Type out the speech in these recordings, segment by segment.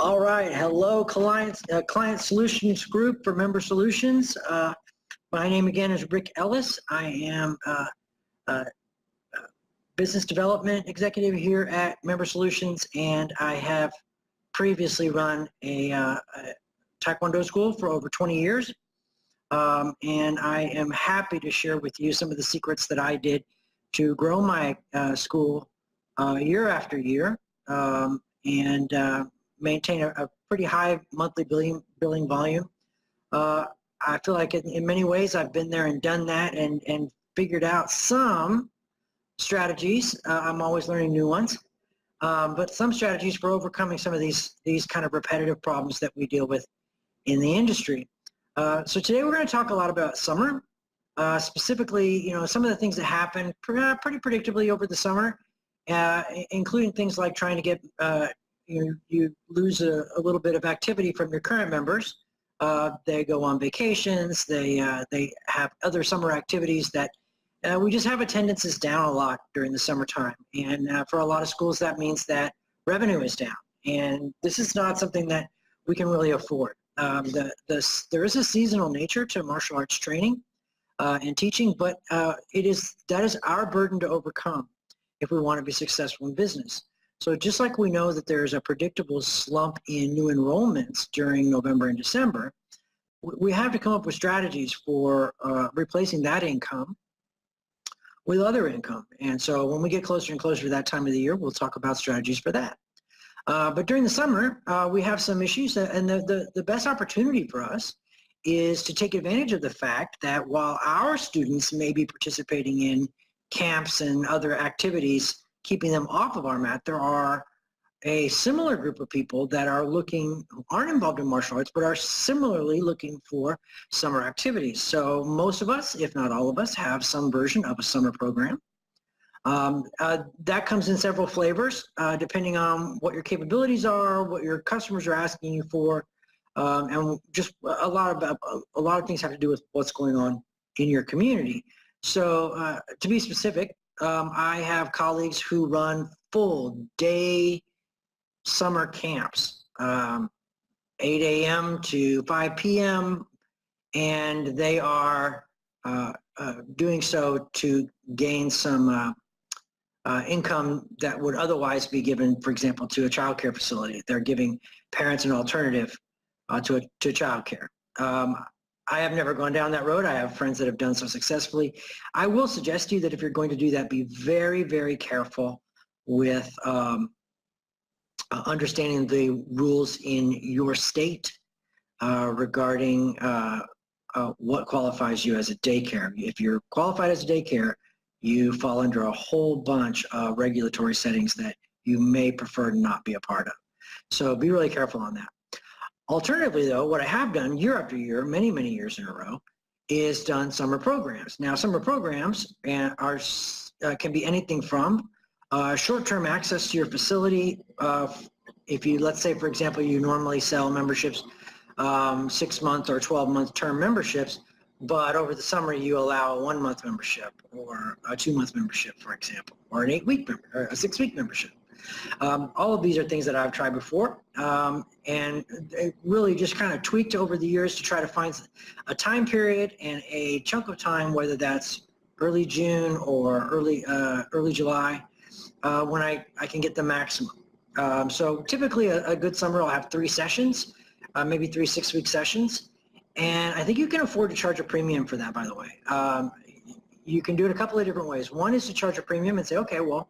All right. Hello, Client Solutions Group for Member Solutions. My name again is Rick Ellis. I am a Business Development Executive here at Member Solutions, and I have previously run a Taekwondo school for over 20 years. And I am happy to share with you some of the secrets that I did to grow my school year after year and maintain a pretty high monthly billing volume. I feel like in many ways I've been there and done that and figured out some strategies. I'm always learning new ones, but some strategies for overcoming some of these kind of repetitive problems that we deal with in the industry. So today we're going to talk a lot about summer, specifically, some of the things that happen pretty predictably over the summer, including things like trying to get, you lose a little bit of activity from your current members. They go on vacations, they have other summer activities that we just have attendances down a lot during the summertime. And for a lot of schools, that means that revenue is down. And this is not something that we can really afford. There is a seasonal nature to martial arts training and teaching, but that is our burden to overcome if we want to be successful in business. So just like we know that there's a predictable slump in new enrollments during November and December, we have to come up with strategies for replacing that income with other income. And so when we get closer and closer to that time of the year, we'll talk about strategies for that. But during the summer, we have some issues, and the best opportunity for us is to take advantage of the fact that while our students may be participating in camps and other activities, keeping them off of our mat, there are a similar group of people that who aren't involved in martial arts, but are similarly looking for summer activities. So most of us, if not all of us, have some version of a summer program. That comes in several flavors, depending on what your capabilities are, what your customers are asking you for, and just a lot of things have to do with what's going on in your community. So to be specific, I have colleagues who run full day summer camps, 8 a.m. to 5 p.m., and they are doing so to gain some income that would otherwise be given, for example, to a child care facility. They're giving parents an alternative to child care. I have never gone down that road. I have friends that have done so successfully. I will suggest to you that if you're going to do that, be very, very careful with understanding the rules in your state regarding what qualifies you as a daycare. If you're qualified as a daycare, you fall under a whole bunch of regulatory settings that you may prefer to not be a part of. So be really careful on that. Alternatively, though, what I have done year after year, many, many years in a row, is done summer programs. Now, summer programs can be anything from short-term access to your facility. If you, let's say, for example, you normally sell memberships, 6-month or 12-month term memberships, but over the summer you allow a 1-month membership or a 2-month membership, for example, or an 8-week or a 6-week membership. All of these are things that I've tried before, and it really just kind of tweaked over the years to try to find a time period and a chunk of time, whether that's early June or early July, when I can get the maximum. So typically a good summer will have 3 sessions, maybe 3 6-week sessions, and I think you can afford to charge a premium for that, by the way. You can do it a couple of different ways. One is to charge a premium and say, okay, well,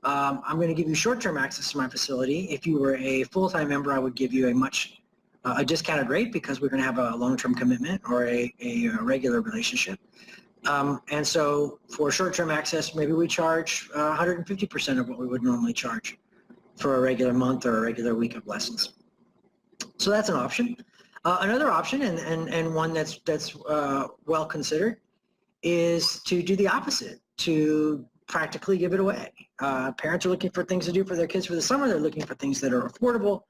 I'm going to give you short-term access to my facility. If you were a full-time member, I would give you a discounted rate because we're going to have a long-term commitment or a regular relationship. And so for short-term access, maybe we charge 150% of what we would normally charge for a regular month or a regular week of lessons. So that's an option. Another option, and one that's well considered, is to do the opposite, to practically give it away. Parents are looking for things to do for their kids for the summer. They're looking for things that are affordable.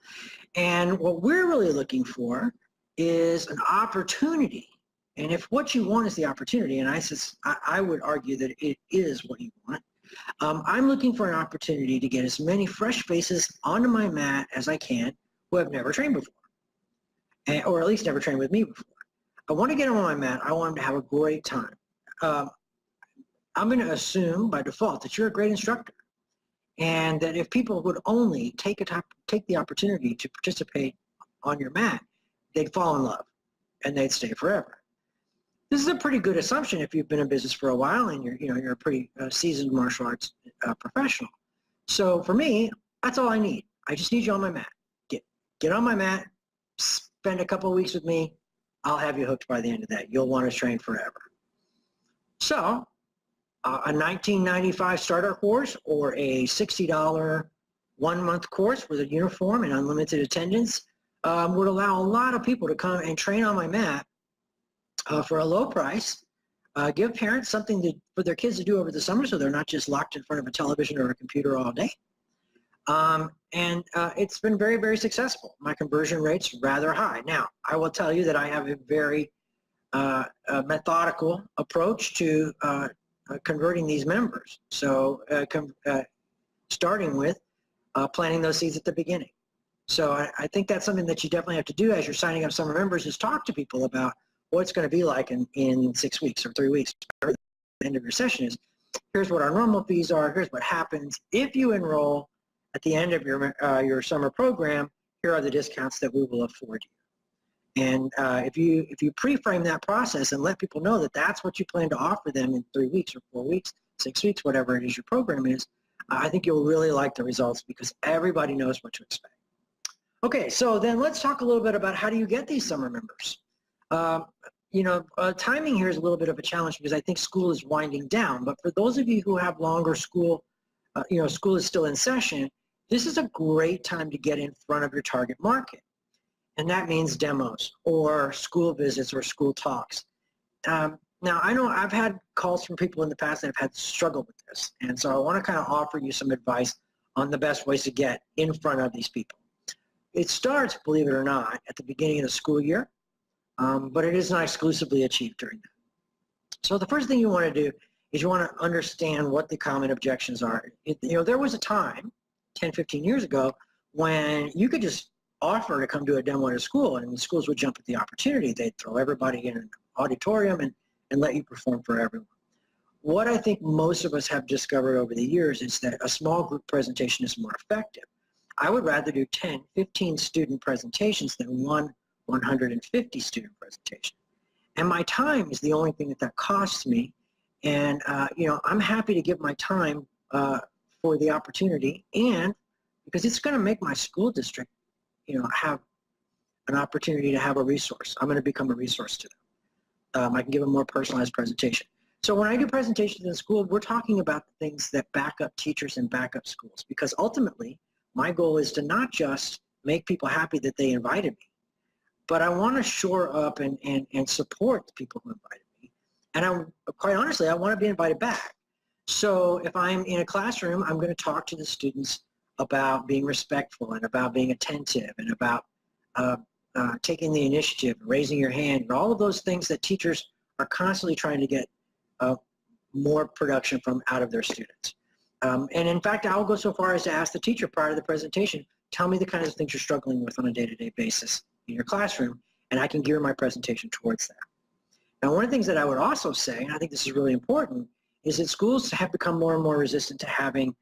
And what we're really looking for is an opportunity. And if what you want is the opportunity, and I would argue that it is what you want, I'm looking for an opportunity to get as many fresh faces onto my mat as I can who have never trained before, or at least never trained with me before. I want to get them on my mat. I want them to have a great time. I'm going to assume by default that you're a great instructor, and that if people would only take the opportunity to participate on your mat, they'd fall in love and they'd stay forever. This is a pretty good assumption if you've been in business for a while and you're a pretty seasoned martial arts professional. So for me, that's all I need. I just need you on my mat. Get on my mat, spend a couple of weeks with me. I'll have you hooked by the end of that. You'll want to train forever. So a $19.95 starter course or a $60 1-month course with a uniform and unlimited attendance would allow a lot of people to come and train on my mat for a low price. Give parents something for their kids to do over the summer so they're not just locked in front of a television or a computer all day. It's been very, very successful. My conversion rate's rather high. Now, I will tell you that I have a very methodical approach to converting these members. So starting with planting those seeds at the beginning. So I think that's something that you definitely have to do as you're signing up summer members, is talk to people about what it's going to be like in 6 weeks or 3 weeks. The end of your session is, here's what our normal fees are, here's what happens if you enroll at the end of your summer program. Here are the discounts that we will afford you. And if you pre-frame that process and let people know that that's what you plan to offer them in 3 weeks or 4 weeks, 6 weeks, whatever it is your program is, I think you'll really like the results because everybody knows what to expect. Okay, so then let's talk a little bit about how do you get these summer members. Timing here is a little bit of a challenge because I think school is winding down. But for those of you who have longer school, school is still in session, this is a great time to get in front of your target market. And that means demos or school visits or school talks. Now, I know I've had calls from people in the past that have had struggle with this. And so I want to kind of offer you some advice on the best ways to get in front of these people. It starts, believe it or not, at the beginning of the school year, but it is not exclusively achieved during that. So the first thing you want to do is you want to understand what the common objections are. There was a time, 10, 15 years ago, when you could just offer to come do a demo at a school and the schools would jump at the opportunity. They'd throw everybody in an auditorium and let you perform for everyone. What I think most of us have discovered over the years is that a small group presentation is more effective. I would rather do 10, 15 student presentations than one 150 student presentation. And my time is the only thing that costs me. And, I'm happy to give my time for the opportunity, and because it's going to make my school district, have an opportunity to have a resource. I'm going to become a resource to them. I can give a more personalized presentation. So when I do presentations in school, we're talking about the things that back up teachers and back up schools, because ultimately my goal is to not just make people happy that they invited me, but I want to shore up and support the people who invited me. And quite honestly, I want to be invited back. So if I'm in a classroom, I'm going to talk to the students about being respectful and about being attentive and about taking the initiative, raising your hand, and all of those things that teachers are constantly trying to get more production from out of their students. And in fact, I'll go so far as to ask the teacher prior to the presentation, tell me the kinds of things you're struggling with on a day-to-day basis in your classroom, and I can gear my presentation towards that. Now, one of the things that I would also say, and I think this is really important, is that schools have become more and more resistant to having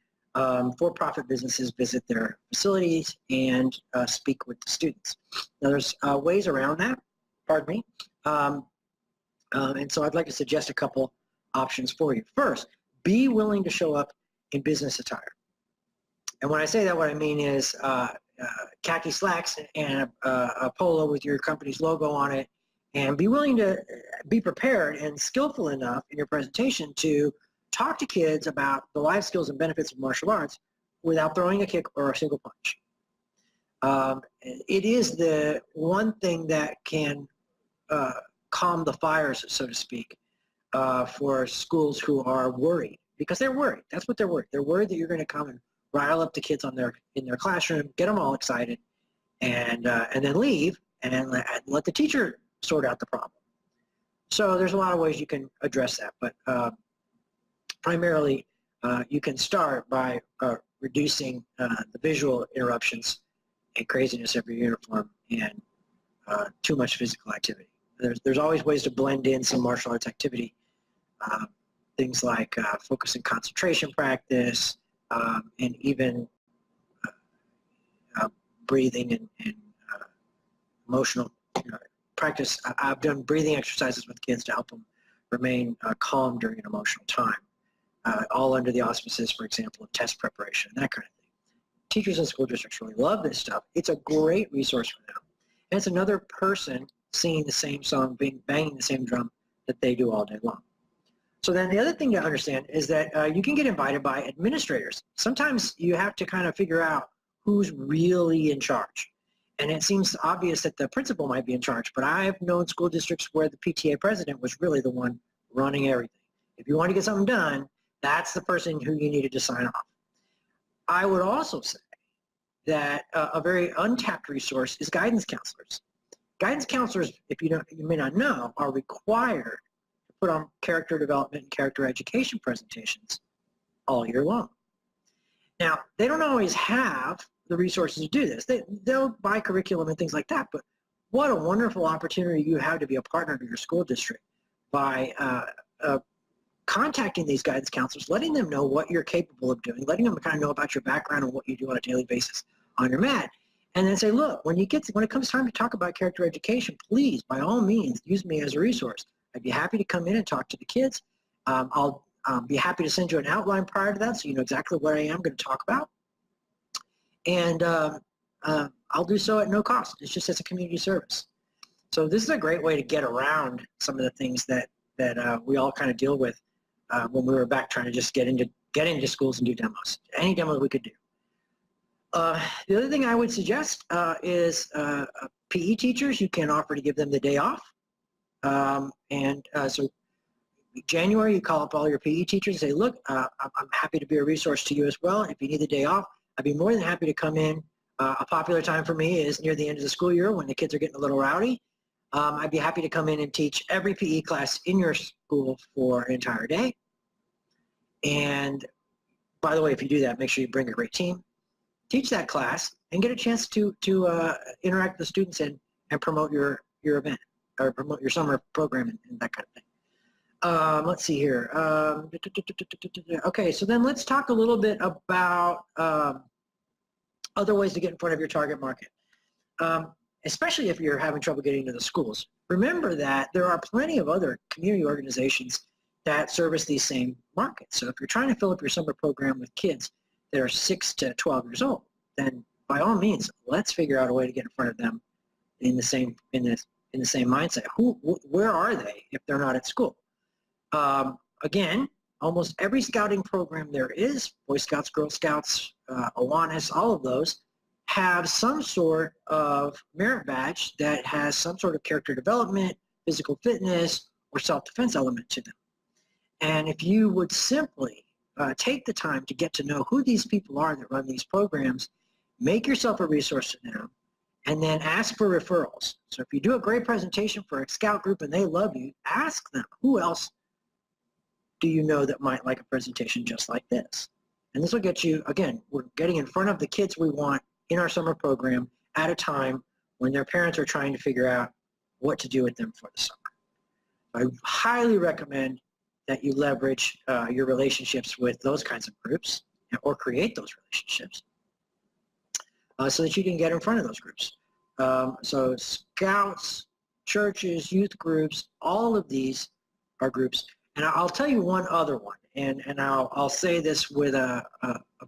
for-profit businesses visit their facilities and speak with the students. Now, there's ways around that, pardon me, and so I'd like to suggest a couple options for you. First, be willing to show up in business attire. And when I say that, what I mean is khaki slacks and a polo with your company's logo on it, and be willing to be prepared and skillful enough in your presentation to talk to kids about the life skills and benefits of martial arts without throwing a kick or a single punch. It is the one thing that can calm the fires, so to speak, for schools who are worried, because they're worried. That's what they're worried. They're worried that you're going to come and rile up the kids in their classroom, get them all excited, and then leave and let the teacher sort out the problem. So there's a lot of ways you can address that, but primarily you can start by reducing the visual interruptions and craziness every uniform and too much physical activity. There's always ways to blend in some martial arts activity, things like focus and concentration practice, and even breathing and emotional practice. I've done breathing exercises with kids to help them remain calm during an emotional time, all under the auspices, for example, of test preparation, that kind of thing. Teachers in school districts really love this stuff. It's a great resource for them. And it's another person singing the same song, banging the same drum that they do all day long. So then the other thing to understand is that you can get invited by administrators. Sometimes you have to kind of figure out who's really in charge. And it seems obvious that the principal might be in charge, but I've known school districts where the PTA president was really the one running everything. If you want to get something done, that's the person who you needed to sign off. I would also say that a very untapped resource is guidance counselors. Guidance counselors, if you may not know, are required to put on character development and character education presentations all year long. Now, they don't always have the resources to do this. They'll buy curriculum and things like that, but what a wonderful opportunity you have to be a partner to your school district by contacting these guidance counselors, letting them know what you're capable of doing, letting them kind of know about your background and what you do on a daily basis on your mat, and then say, look, when it comes time to talk about character education, please, by all means, use me as a resource. I'd be happy to come in and talk to the kids. I'll be happy to send you an outline prior to that so you know exactly what I am going to talk about. And I'll do so at no cost. It's just as a community service. So this is a great way to get around some of the things that we all kind of deal with when we were back trying to just get into schools and do demos. Any demo we could do. The other thing I would suggest is PE teachers. You can offer to give them the day off. So January, you call up all your PE teachers and say, look, I'm happy to be a resource to you as well. If you need the day off, I'd be more than happy to come in. A popular time for me is near the end of the school year when the kids are getting a little rowdy. I'd be happy to come in and teach every PE class in your school for an entire day. And by the way, if you do that, make sure you bring a great team. Teach that class and get a chance to interact with the students and promote your event or promote your summer program and that kind of thing. Let's see here. Okay, so then let's talk a little bit about other ways to get in front of your target market, especially if you're having trouble getting into the schools. Remember that there are plenty of other community organizations that service these same markets. So if you're trying to fill up your summer program with kids that are 6 to 12 years old, then by all means, let's figure out a way to get in front of them in the same mindset. Where are they if they're not at school? Again, almost every scouting program there is, Boy Scouts, Girl Scouts, Awanas, all of those, have some sort of merit badge that has some sort of character development, physical fitness, or self-defense element to them. And if you would simply take the time to get to know who these people are that run these programs, make yourself a resource to them, and then ask for referrals. So if you do a great presentation for a scout group and they love you, ask them, who else do you know that might like a presentation just like this? And this will get you, again, we're getting in front of the kids we want in our summer program at a time when their parents are trying to figure out what to do with them for the summer. I highly recommend that you leverage your relationships with those kinds of groups or create those relationships so that you can get in front of those groups. So scouts, churches, youth groups, all of these are groups. And I'll tell you one other one, and I'll say this with a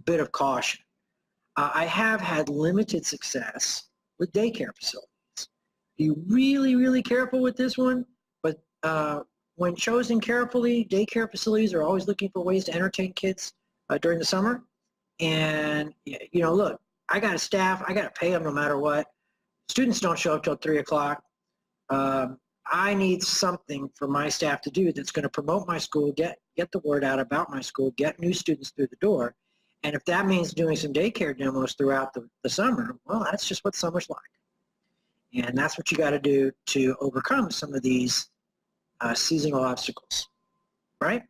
bit of caution. I have had limited success with daycare facilities. Be really, really careful with this one, but when chosen carefully, daycare facilities are always looking for ways to entertain kids during the summer. And, you know, look, I got a staff. I got to pay them no matter what. Students don't show up till 3 o'clock. I need something for my staff to do that's going to promote my school, get the word out about my school, get new students through the door. And if that means doing some daycare demos throughout the summer, well, that's just what summer's like. And that's what you got to do to overcome some of these seasonal obstacles, right?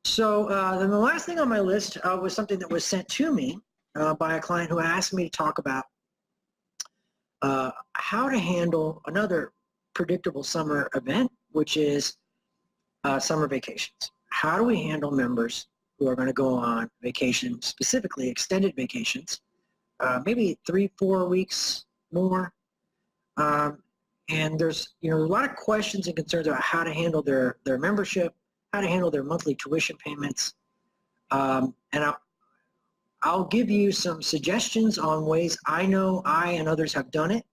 So then the last thing on my list was something that was sent to me by a client who asked me to talk about how to handle another predictable summer event, which is summer vacations. How do we handle members who are going to go on vacation, specifically extended vacations, maybe 3-4 weeks more? And there's a lot of questions and concerns about how to handle their membership, how to handle their monthly tuition payments. And I'll give you some suggestions on ways I know I and others have done it.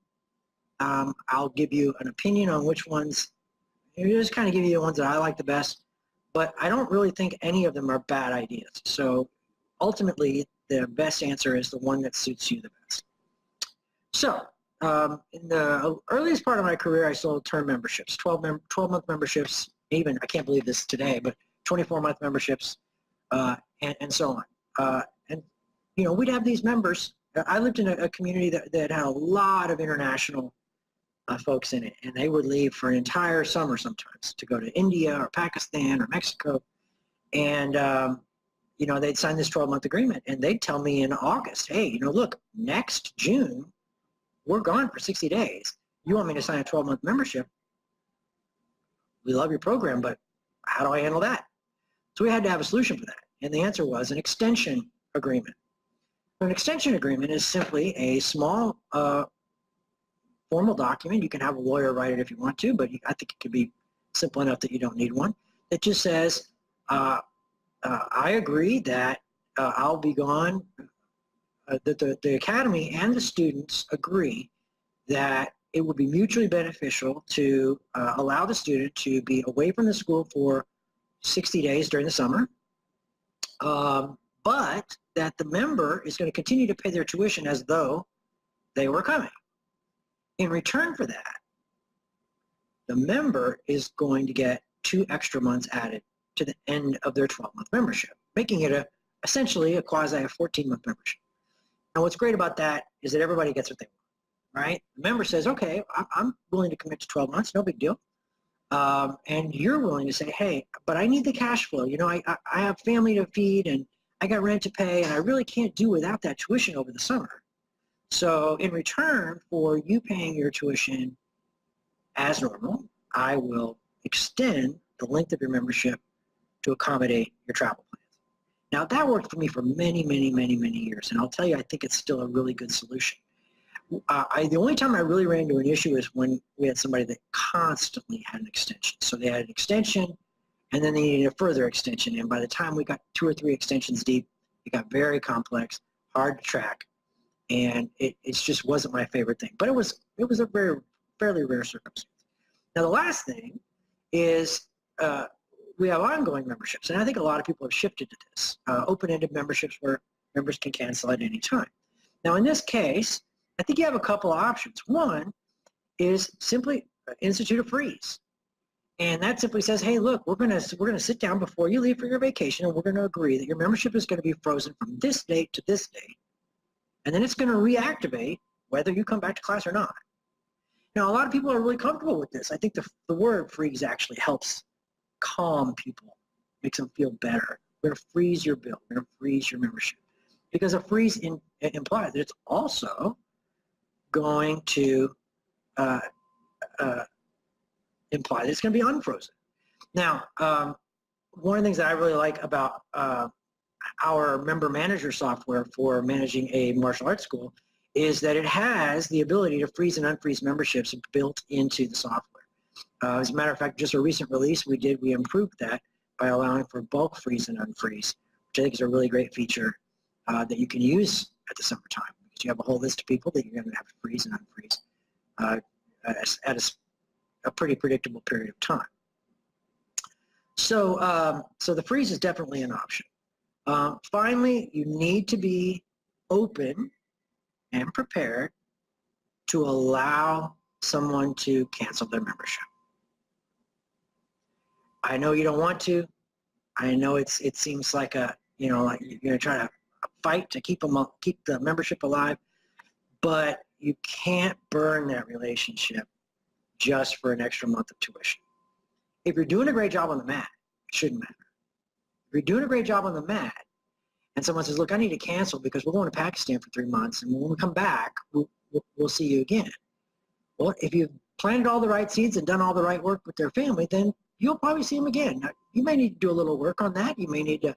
I'll give you an opinion on which ones, just kind of give you the ones that I like the best, but I don't really think any of them are bad ideas. So ultimately, the best answer is the one that suits you the best. So in the earliest part of my career, I sold term memberships, 12-month memberships, even, I can't believe this today, but 24-month memberships, and so on. And we'd have these members. I lived in a community that had a lot of international folks in it, and they would leave for an entire summer sometimes to go to India or Pakistan or Mexico, and they'd sign this 12-month agreement, and they'd tell me in August, hey, look, next June we're gone for 60 days. You want me to sign a 12-month membership? We love your program, but how do I handle that? So we had to have a solution for that, and the answer was an extension agreement. An extension agreement is simply a small formal document. You can have a lawyer write it if you want to, but I think it could be simple enough that you don't need one. It just says, I agree that I'll be gone, that the academy and the students agree that it would be mutually beneficial to allow the student to be away from the school for 60 days during the summer, but that the member is going to continue to pay their tuition as though they were coming. In return for that, the member is going to get 2 extra months added to the end of their 12-month membership, making it essentially a quasi 14-month membership. Now, what's great about that is that everybody gets what they want, right? The member says, okay, I'm willing to commit to 12 months, no big deal. And you're willing to say, hey, but I need the cash flow. I have family to feed, and I got rent to pay, and I really can't do without that tuition over the summer. So in return for you paying your tuition as normal, I will extend the length of your membership to accommodate your travel plans. Now, that worked for me for many, many, many, many years, and I'll tell you, I think it's still a really good solution. The only time I really ran into an issue is when we had somebody that constantly had an extension. So they had an extension, and then they needed a further extension, and by the time we got 2 or 3 extensions deep, it got very complex, hard to track, and it just wasn't my favorite thing. But it was a fairly rare circumstance. Now, the last thing is we have ongoing memberships, and I think a lot of people have shifted to this, open-ended memberships where members can cancel at any time. Now, in this case, I think you have a couple of options. One is simply institute a freeze. And that simply says, hey, look, we're gonna sit down before you leave for your vacation, and we're going to agree that your membership is going to be frozen from this date to this date. And then it's going to reactivate whether you come back to class or not. Now, a lot of people are really comfortable with this. I think the word freeze actually helps calm people, makes them feel better. We're going to freeze your bill. We're going to freeze your membership. Because a freeze implies that it's also going to imply that it's going to be unfrozen. Now, one of the things that I really like about our member manager software for managing a martial arts school is that it has the ability to freeze and unfreeze memberships built into the software. As a matter of fact, just a recent release we improved that by allowing for bulk freeze and unfreeze, which I think is a really great feature that you can use at the summertime, because you have a whole list of people that you're going to have to freeze and unfreeze at a pretty predictable period of time. So, so the freeze is definitely an option. Finally, you need to be open and prepared to allow someone to cancel their membership. I know you don't want to. I know it seems like like you're going to try to fight to keep the membership alive, but you can't burn that relationship just for an extra month of tuition. If you're doing a great job on the mat, it shouldn't matter. If you're doing a great job on the mat and someone says, look, I need to cancel because we're going to Pakistan for 3 months, and when we come back, we'll we'll see you again. Well, if you've planted all the right seeds and done all the right work with their family, then you'll probably see them again. Now, you may need to do a little work on that. You may need to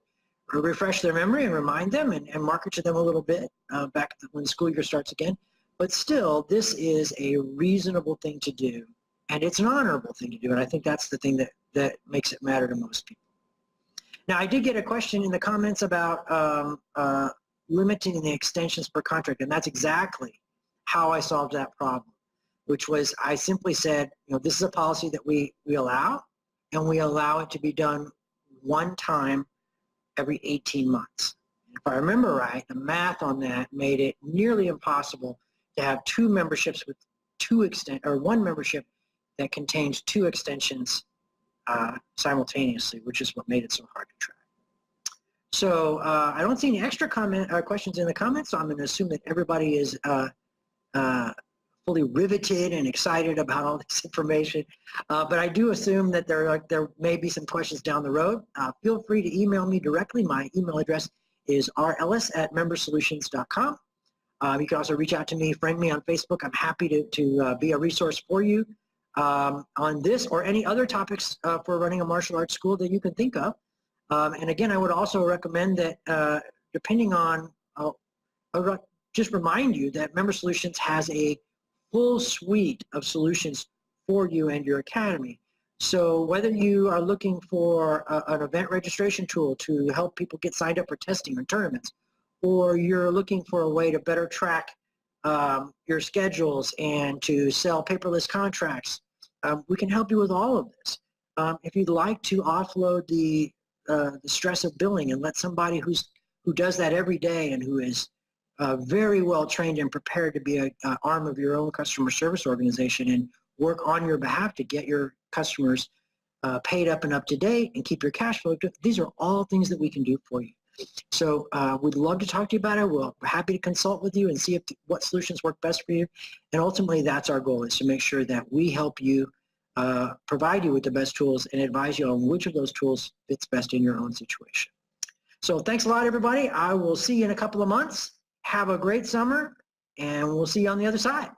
refresh their memory and remind them and market to them a little bit when the school year starts again. But still, this is a reasonable thing to do, and it's an honorable thing to do, and I think that's the thing that makes it matter to most people. Now, I did get a question in the comments about limiting the extensions per contract, and that's exactly how I solved that problem, which was I simply said, this is a policy that we allow, and we allow it to be done one time every 18 months. If I remember right, the math on that made it nearly impossible to have two memberships with one membership that contains two extensions simultaneously, which is what made it so hard to track. So I don't see any extra questions in the comments, so I'm going to assume that everybody is fully riveted and excited about all this information. But I do assume that there may be some questions down the road. Feel free to email me directly. My email address is rellis@membersolutions.com. You can also reach out to me, friend me on Facebook. I'm happy to be a resource for you on this or any other topics for running a martial arts school that you can think of. And again, I would also recommend that depending on, just remind you that Member Solutions has a full suite of solutions for you and your academy. So whether you are looking for an event registration tool to help people get signed up for testing or tournaments, or you're looking for a way to better track your schedules and to sell paperless contracts, we can help you with all of this. If you'd like to offload the stress of billing and let somebody who does that every day and who is very well trained and prepared to be an arm of your own customer service organization and work on your behalf to get your customers paid up and up to date and keep your cash flow, these are all things that we can do for you. So we'd love to talk to you about it. We're happy to consult with you and see what solutions work best for you. And ultimately, that's our goal, is to make sure that we help you provide you with the best tools and advise you on which of those tools fits best in your own situation. So thanks a lot, everybody. I will see you in a couple of months. Have a great summer, and we'll see you on the other side.